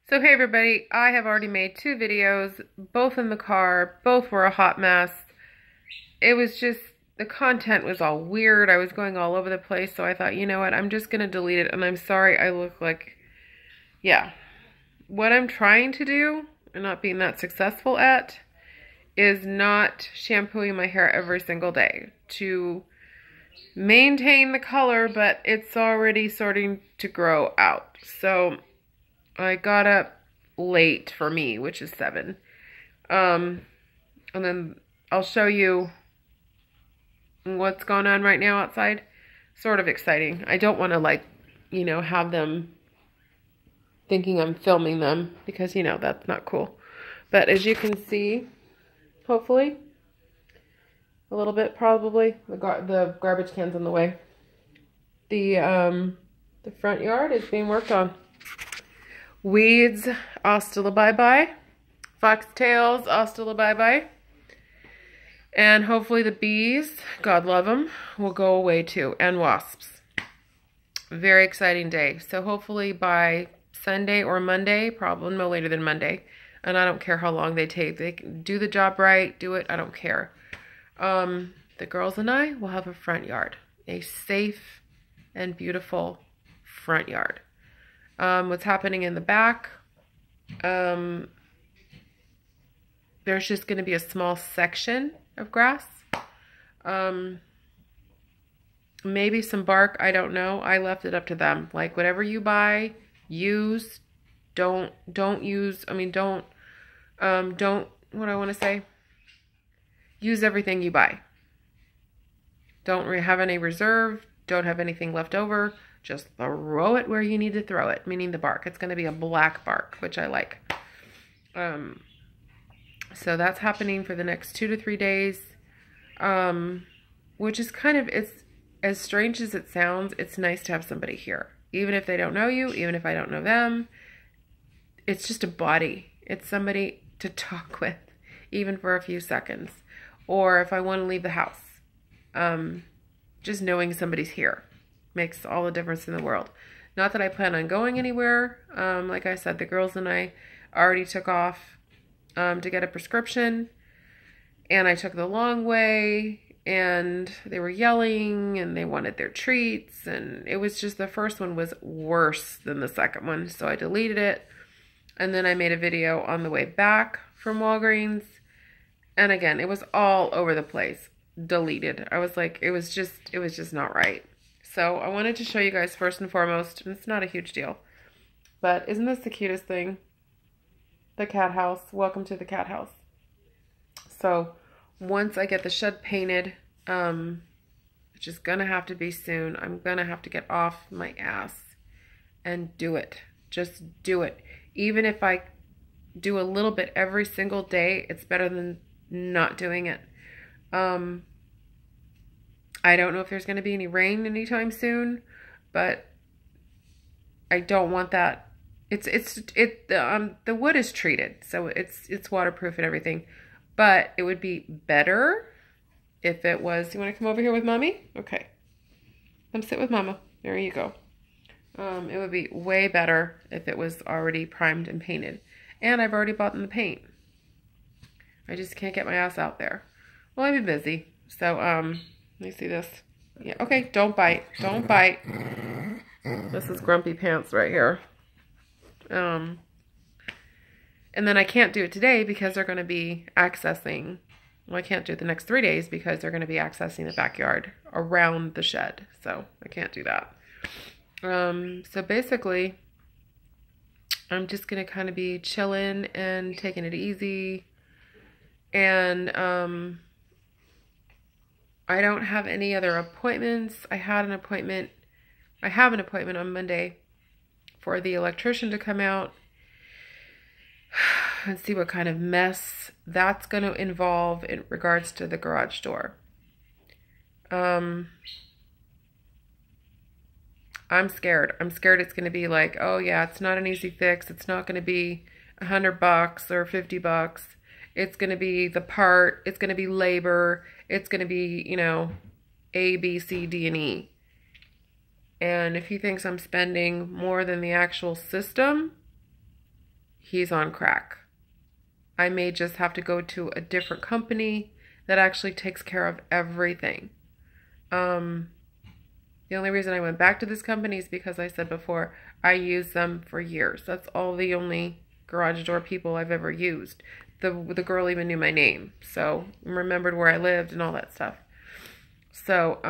So hey everybody, I have already made 2 videos, both in the car, both were a hot mess. It was just, the content was all weird, I was going all over the place, so I thought, you know what, I'm just gonna delete it, and I'm sorry I look like, yeah. What I'm trying to do, and not being that successful at, is not shampooing my hair every single day to maintain the color, but it's already starting to grow out. So I got up late for me, which is 7. And then I'll show you what's going on right now outside. Sort of exciting. I don't want to have them thinking I'm filming them because, that's not cool. But as you can see, hopefully, a little bit probably, the garbage can's in the way. The front yard is being worked on. Weeds, hasta la bye-bye. Foxtails, hasta la bye-bye. And hopefully the bees, God love them, will go away too. And wasps. Very exciting day. So hopefully by Sunday or Monday, probably no later than Monday. And I don't care how long they take. They can do the job right, do it, I don't care. The girls and I will have a front yard. A safe and beautiful front yard. What's happening in the back, there's just going to be a small section of grass. Maybe some bark, I don't know. I left it up to them. Like, whatever you buy, use. Don't use, what I want to say? Use everything you buy. Don't have any reserve. Don't have anything left over. Just throw it where you need to throw it, meaning the bark. It's going to be a black bark, which I like. So that's happening for the next 2 to 3 days, which is kind of, it's as strange as it sounds, it's nice to have somebody here. Even if they don't know you, even if I don't know them, it's just a body. It's somebody to talk with, even for a few seconds. Or if I want to leave the house, just knowing somebody's here makes all the difference in the world. Not that I plan on going anywhere. Like I said, the girls and I already took off to get a prescription, and I took the long way, and they were yelling and they wanted their treats, and it was just, the first one was worse than the second one, so I deleted it. And then I made a video on the way back from Walgreens, and again, it was all over the place. Deleted. I was like, it was just not right. So I wanted to show you guys first and foremost, and it's not a huge deal, but isn't this the cutest thing? The cat house. Welcome to the cat house. So once I get the shed painted, which is gonna have to be soon, I'm gonna have to get off my ass and do it. Just do it. Even if I do a little bit every single day, it's better than not doing it. I don't know if there's going to be any rain anytime soon, but I don't want that. The wood is treated, so it's waterproof and everything. But it would be better if it was. You want to come over here with mommy? Okay, come sit with mama. There you go. It would be way better if it was already primed and painted, and I've already bought them the paint. I just can't get my ass out there. Well, I've been busy, so let me see this. Yeah, okay, don't bite. Don't bite. This is Grumpy Pants right here. And then I can't do it today because they're going to be accessing, well, I can't do it the next 3 days because they're going to be accessing the backyard around the shed. So I can't do that. So basically, I'm just going to kind of be chilling and taking it easy. And, I don't have any other appointments. I have an appointment on Monday for the electrician to come out and see what kind of mess that's going to involve in regards to the garage door. I'm scared. I'm scared it's going to be like, oh yeah, it's not an easy fix. It's not going to be $100 or $50. It's going to be the part. It's going to be labor. It's going to be, A, B, C, D, and E. And if he thinks I'm spending more than the actual system, he's on crack. I may just have to go to a different company that actually takes care of everything. The only reason I went back to this company is because I said before, I used them for years. That's all the only garage door people I've ever used. The girl even knew my name, so remembered where I lived and all that stuff. So,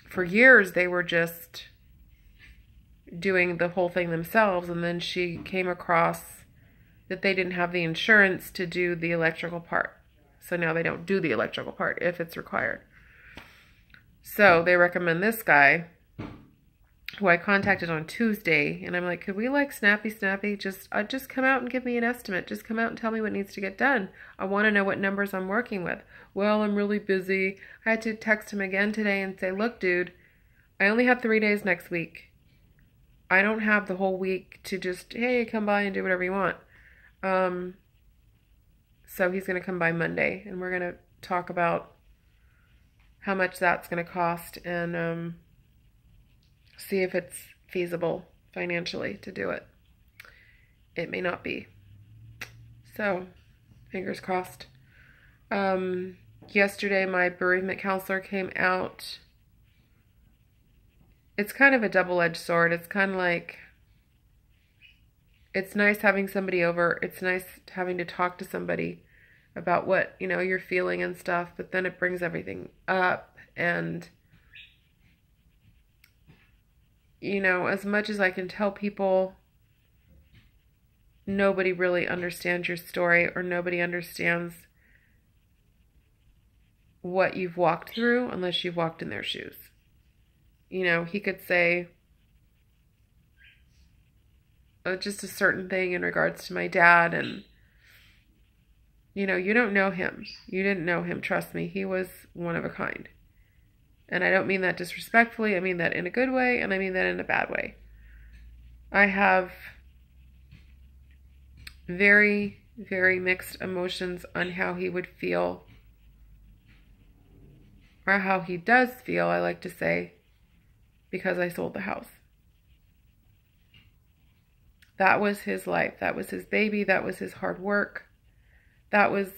for years they were just doing the whole thing themselves, and then she came across that they didn't have the insurance to do the electrical part. So now they don't do the electrical part if it's required. So they recommend this guy, who I contacted on Tuesday, and I'm like, could we like snappy, just come out and give me an estimate. Just come out and tell me what needs to get done. I want to know what numbers I'm working with. Well, I'm really busy. I had to text him again today and say, look, dude, I only have 3 days next week. I don't have the whole week to just, hey, come by and do whatever you want. So he's going to come by Monday, and we're going to talk about how much that's going to cost, and see if it's feasible financially to do it. It may not be. So, fingers crossed. Yesterday, my bereavement counselor came out. It's kind of a double-edged sword. It's kind of like, it's nice having somebody over. It's nice having to talk to somebody about what, you know, you're feeling and stuff, but then it brings everything up, and you know, as much as I can tell people, nobody really understands your story, or nobody understands what you've walked through unless you've walked in their shoes. You know, he could say just a certain thing in regards to my dad, and you know, you don't know him. You didn't know him, trust me. He was one of a kind. And I don't mean that disrespectfully. I mean that in a good way, and I mean that in a bad way. I have very, very mixed emotions on how he would feel, or how he does feel, I like to say, because I sold the house. That was his life. That was his baby. That was his hard work. That was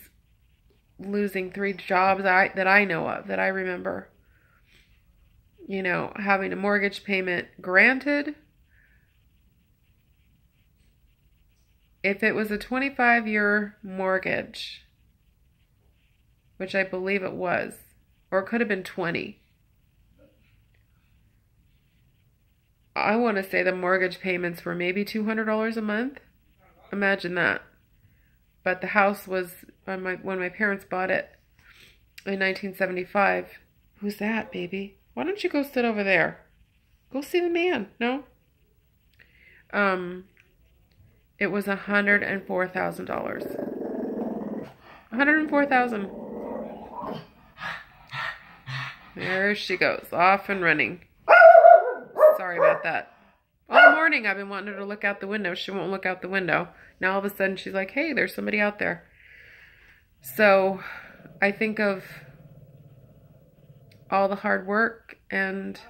losing 3 jobs that I know of, that I remember. You know, having a mortgage payment granted. If it was a 25-year mortgage, which I believe it was, or it could have been 20. I want to say the mortgage payments were maybe $200 a month. Imagine that. But the house was, when my parents bought it in 1975. Who's that, baby? Why don't you go sit over there? Go see the man. No? It was $104,000. $104,000. There she goes, off and running. Sorry about that. All morning I've been wanting her to look out the window. She won't look out the window. Now all of a sudden she's like, hey, there's somebody out there. So I think of all the hard work and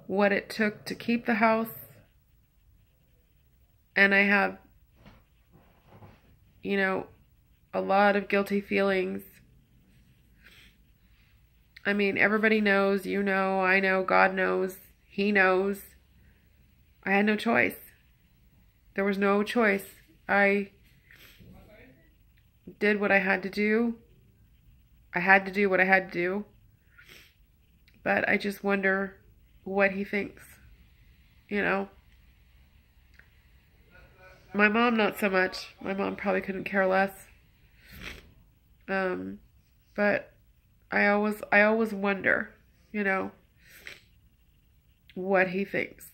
what it took to keep the house. And I have, you know, a lot of guilty feelings. I mean, everybody knows, you know, I know, God knows, He knows. I had no choice. There was no choice. I did what I had to do. I had to do what I had to do. But I just wonder what he thinks, you know. My mom, not so much. My mom probably couldn't care less. But I always wonder, you know, what he thinks.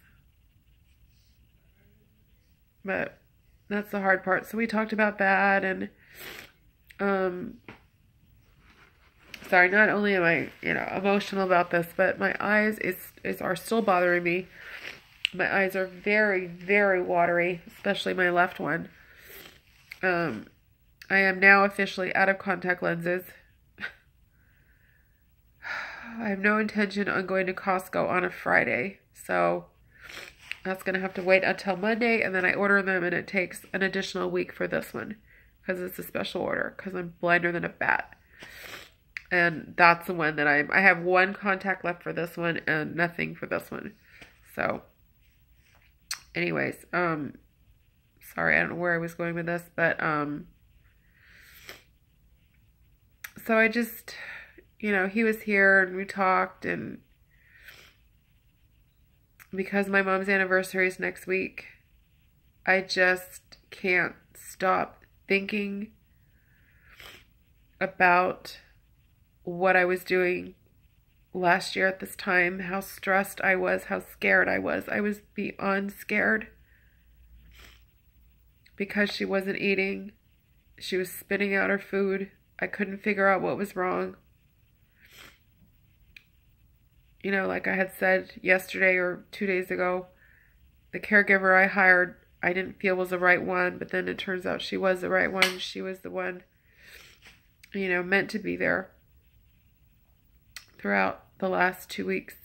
But that's the hard part. So we talked about that, and sorry, not only am I, you know, emotional about this, but my eyes are still bothering me. My eyes are very, very watery, especially my left one. I am now officially out of contact lenses. I have no intention on going to Costco on a Friday, so That's going to have to wait until Monday, and then I order them, and it takes an additional week for this one because it's a special order because I'm blinder than a bat. And that's the one that I have one contact left for this one and nothing for this one. So anyways, sorry, I don't know where I was going with this, but so I just, you know, he was here and we talked, and because my mom's anniversary is next week, I just can't stop thinking about what I was doing last year at this time, how stressed I was, how scared I was. I was beyond scared because she wasn't eating. She was spitting out her food. I couldn't figure out what was wrong. You know, like I had said yesterday or 2 days ago, the caregiver I hired, I didn't feel was the right one, but then it turns out she was the right one. She was the one, you know, meant to be there throughout the last 2 weeks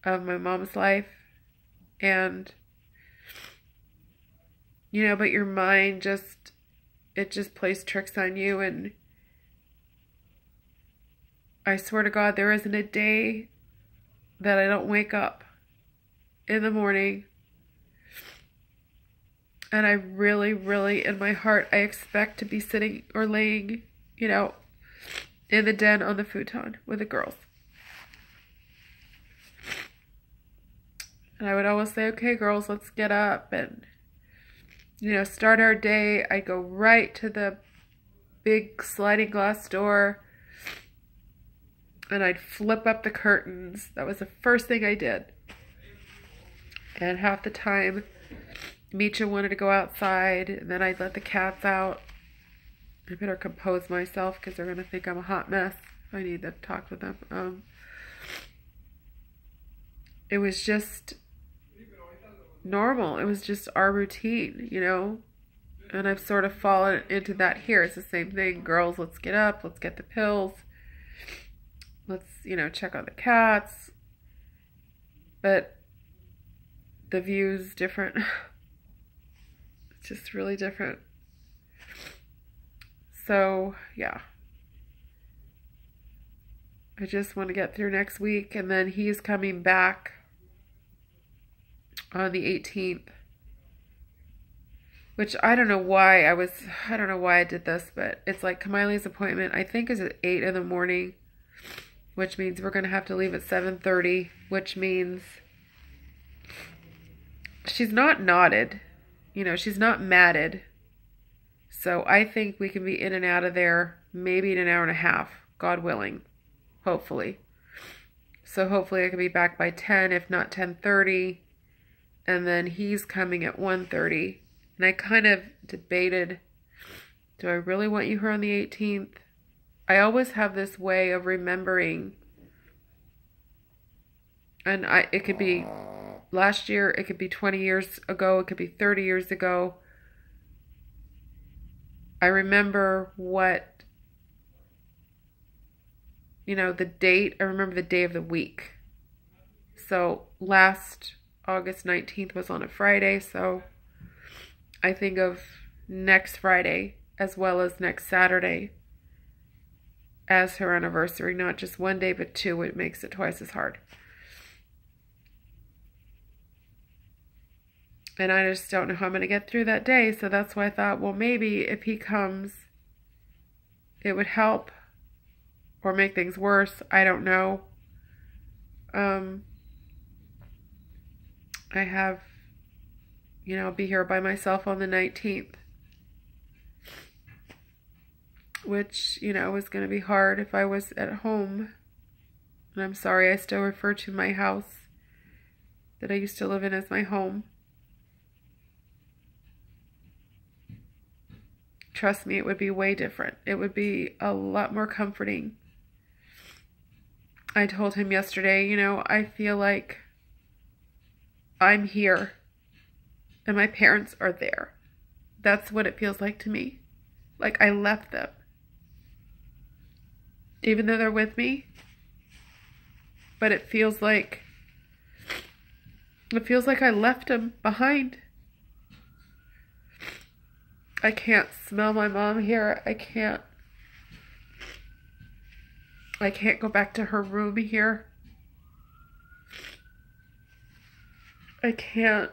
of my mom's life. And, you know, but your mind just, it just plays tricks on you. And I swear to God, there isn't a day that I don't wake up in the morning and I really, really, in my heart, I expect to be sitting or laying, you know, in the den on the futon with the girls. And I would always say, okay, girls, let's get up and, you know, start our day. I'd go right to the big sliding glass door and I'd flip up the curtains. That was the first thing I did. And half the time, Misha wanted to go outside, and then I'd let the cats out. I better compose myself because they're going to think I'm a hot mess. I need to talk with them. It was just normal. It was just our routine, you know? And I've sort of fallen into that here. It's the same thing. Girls, let's get up. Let's get the pills. Let's, you know, check on the cats. But the view's different. It's just really different. So, yeah. I just want to get through next week, and then he's coming back on the 18th. Which I don't know why I did this, but it's like Kamiley's appointment, I think, is at 8 in the morning, which means we're going to have to leave at 7:30, which means she's not knotted. You know, she's not matted. So I think we can be in and out of there maybe in an hour and a half, God willing, hopefully. So hopefully I can be back by 10, if not 10:30. And then he's coming at 1:30. And I kind of debated, do I really want you here on the 18th? I always have this way of remembering. And it could be last year, it could be 20 years ago, it could be 30 years ago. I remember what, you know, the date. I remember the day of the week. So last August 19th was on a Friday, so I think of next Friday as well as next Saturday as her anniversary. Not just one day, but two. It makes it twice as hard. And I just don't know how I'm going to get through that day. So that's why I thought, well, maybe if he comes, it would help or make things worse. I don't know. I have, you know, I'll be here by myself on the 19th. Which, you know, was going to be hard if I was at home. And I'm sorry, I still refer to my house that I used to live in as my home. Trust me, it would be way different. It would be a lot more comforting. I told him yesterday, you know, I feel like I'm here and my parents are there. That's what it feels like to me. Like I left them. Even though they're with me. But it feels like It feels like I left him behind. I can't smell my mom here. I can't go back to her room here. I can't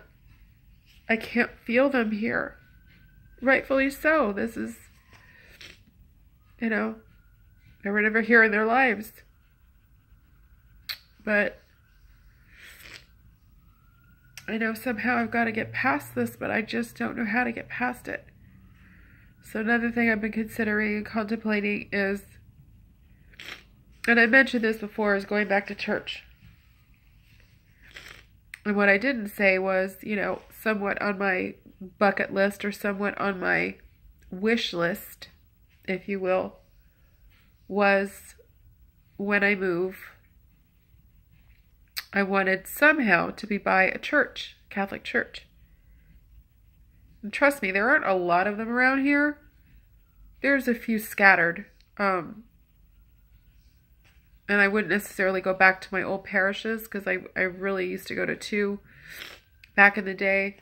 feel them here. Rightfully so. This is, you know, they were never here in their lives. But I know somehow I've got to get past this, but I just don't know how to get past it. So another thing I've been considering and contemplating is, and I mentioned this before, is going back to church. And what I didn't say was, you know, somewhat on my bucket list or somewhat on my wish list, if you will, was when I move, I wanted somehow to be by a church, Catholic church. And trust me, there aren't a lot of them around here. There's a few scattered. And I wouldn't necessarily go back to my old parishes because I really used to go to two back in the day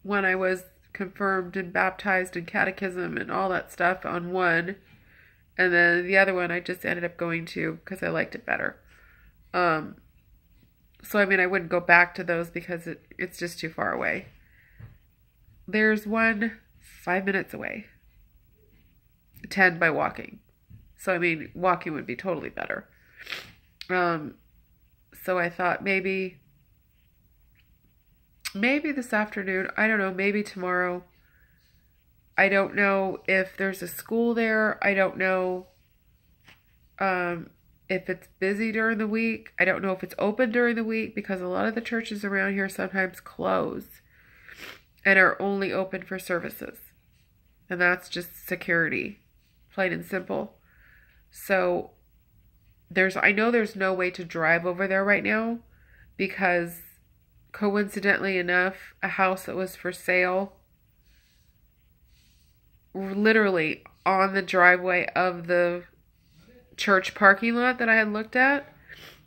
when I was confirmed and baptized in catechism and all that stuff on one. And then the other one I just ended up going to because I liked it better. So, I mean, I wouldn't go back to those because it's just too far away. There's one 5 minutes away. 10 by walking. So, I mean, walking would be totally better. So I thought maybe this afternoon, I don't know, maybe tomorrow. I don't know if there's a school there. I don't know if it's busy during the week. I don't know if it's open during the week because a lot of the churches around here sometimes close and are only open for services. And that's just security, plain and simple. So I know there's no way to drive over there right now because coincidentally enough, a house that was for sale literally on the driveway of the church parking lot that I had looked at.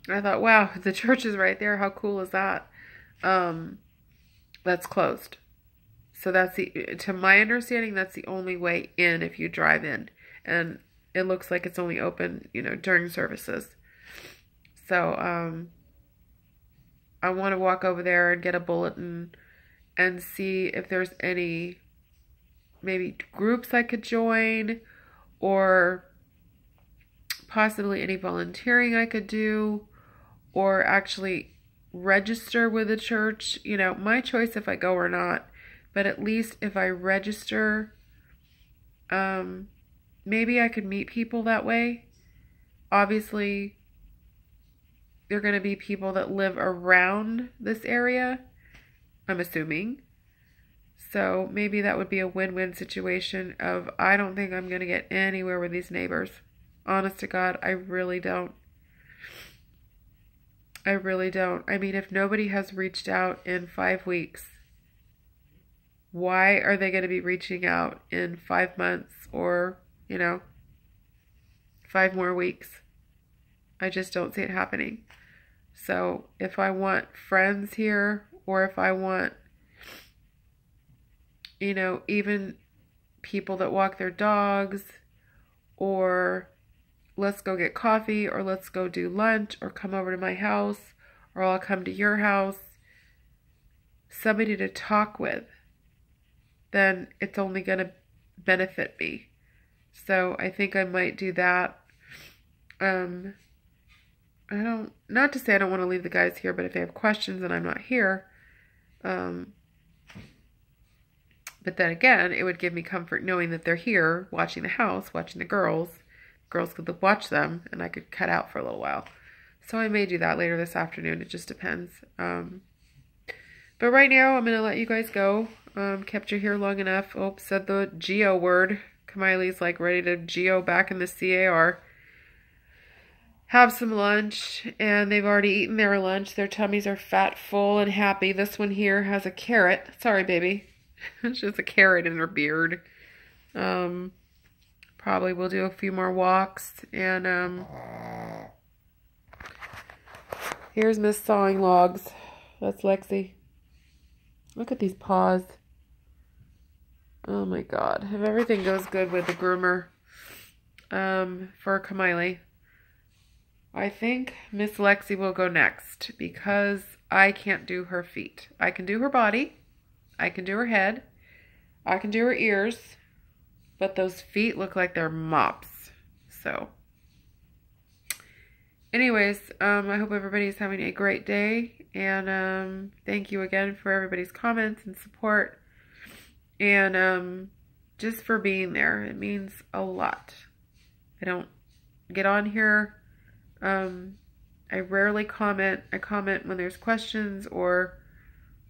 I thought, wow, the church is right there. How cool is that? That's closed. So that's to my understanding, that's the only way in if you drive in. And it looks like it's only open, you know, during services. So, I want to walk over there and get a bulletin and see if there's any maybe groups I could join or possibly any volunteering I could do or actually register with the church. You know, my choice if I go or not, but at least if I register, maybe I could meet people that way. Obviously, they're going to be people that live around this area, I'm assuming. So maybe that would be a win-win situation of I don't think I'm going to get anywhere with these neighbors. Honest to God, I really don't. I really don't. I mean, if nobody has reached out in 5 weeks, why are they going to be reaching out in 5 months or, you know, 5 more weeks? I just don't see it happening. So if I want friends here or if I want, you know, even people that walk their dogs or let's go get coffee or let's go do lunch or come over to my house or I'll come to your house, somebody to talk with, then it's only going to benefit me. So I think I might do that. Not to say I don't want to leave the guys here, but if they have questions and I'm not here, but then again, it would give me comfort knowing that they're here watching the house, watching the girls. Girls could watch them and I could cut out for a little while. So I may do that later this afternoon. It just depends. But right now I'm going to let you guys go. Kept you here long enough. Oh, said the Geo word. Kamiley's like ready to Geo back in the CAR. Have some lunch, and they've already eaten their lunch. Their tummies are fat, full, and happy. This one here has a carrot. Sorry, baby. It's just a carrot in her beard. Probably we'll do a few more walks, and here's Miss Sawing Logs. that's Lexi. Look at these paws. Oh my God. If everything goes good with the groomer for Kamiley, I think Miss Lexi will go next because I can't do her feet. I can do her body. I can do her head. I can do her ears. But those feet look like they're mops. So, anyways, I hope everybody's having a great day. And thank you again for everybody's comments and support. And just for being there. It means a lot. I don't get on here. I rarely comment. I comment when there's questions or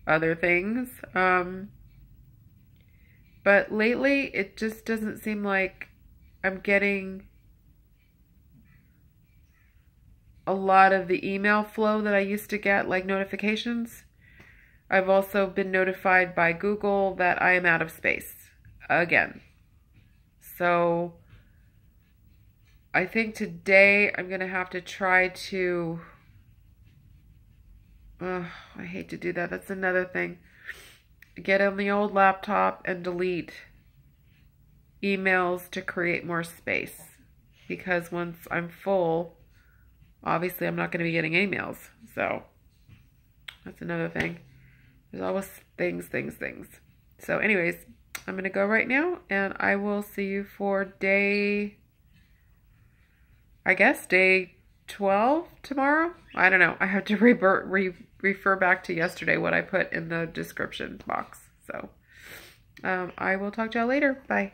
other things. But lately, it just doesn't seem like I'm getting a lot of the email flow that I used to get, like notifications. I've also been notified by Google that I am out of space again. So I think today I'm going to have to try to, I hate to do that. That's another thing. Get on the old laptop and delete emails to create more space. Because once I'm full, obviously I'm not going to be getting emails. So that's another thing. There's always things. So anyways, I'm going to go right now and I will see you for day 12 tomorrow. I don't know. I have to refer back to yesterday what I put in the description box. So I will talk to y'all later. Bye.